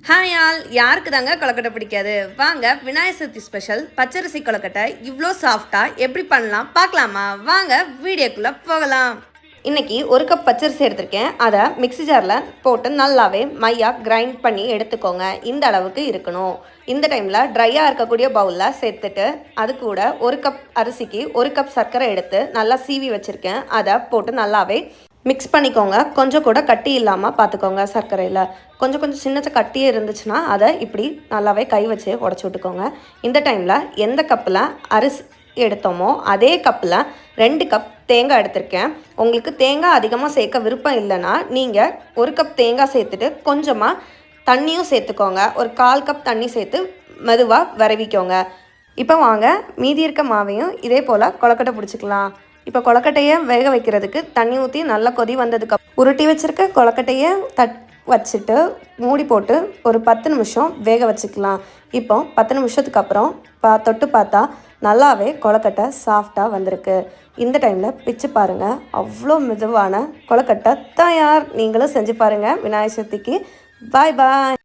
Hi all, யாருக்கு தாங்க கொலக்கட்டை பிடிக்காது? வாங்க விநாயகர் சதுர்த்தி ஸ்பெஷல் பச்சரிசி கொலக்கட்டை இவ்வளோ சாஃப்டாக எப்படி பண்ணலாம் பார்க்கலாமா? வாங்க வீடியோக்குள்ளே போகலாம். இன்றைக்கி 1 கப் பச்சரிசி எடுத்திருக்கேன். அதை மிக்ஸி ஜாரில் போட்டு நல்லாவே மையாக கிரைண்ட் பண்ணி எடுத்துக்கோங்க. இந்த அளவுக்கு இருக்கணும். இந்த டைமில் ட்ரையாக இருக்கக்கூடிய பவுலில் சேர்த்துட்டு அது கூட 1 கப் அரிசிக்கு 1 கப் சர்க்கரை எடுத்து நல்லா சீவி வச்சுருக்கேன். அதை போட்டு நல்லாவே மிக்ஸ் பண்ணிக்கோங்க. கொஞ்சம் கூட கட்டி இல்லாமல் பார்த்துக்கோங்க. சர்க்கரையில் கொஞ்சம் சின்ன கட்டியே இருந்துச்சுன்னா அதை இப்படி நல்லாவே கை வச்சு உடச்சி விட்டுக்கோங்க. இந்த டைமில் எந்த கப்பில் அரிசி எடுத்தோமோ அதே கப்பில் 2 கப் தேங்காய் எடுத்திருக்கேன். உங்களுக்கு தேங்காய் அதிகமாக சேர்க்க விருப்பம் இல்லைன்னா நீங்கள் 1 கப் தேங்காய் சேர்த்துட்டு கொஞ்சமாக தண்ணியும் சேர்த்துக்கோங்க. ஒரு 1/4 கப் தண்ணி சேர்த்து மெதுவாக விரவிக்கோங்க. இப்போ வாங்க மீதி இருக்க மாவையும் இதே போல் கொலக்கட்டை பிடிச்சிக்கலாம். இப்போ கொலக்கட்டையை வேக வைக்கிறதுக்கு தண்ணி ஊற்றி நல்லா கொதி வந்ததுக்கு உருட்டி வச்சுருக்க கொலக்கட்டையை வச்சுட்டு மூடி போட்டு ஒரு 10 நிமிஷம் வேக வச்சுக்கலாம். இப்போ 10 நிமிஷத்துக்கு அப்புறம் தொட்டு பார்த்தா நல்லாவே கொலக்கட்டை சாஃப்டாக வந்திருக்கு. இந்த டைமில் பிச்சு பாருங்கள், அவ்வளோ மெதுவான கொலக்கட்டை தயார். நீங்களும் செஞ்சு பாருங்கள் விநாயகர் சதுர்த்திக்கு. பாய் பாய்.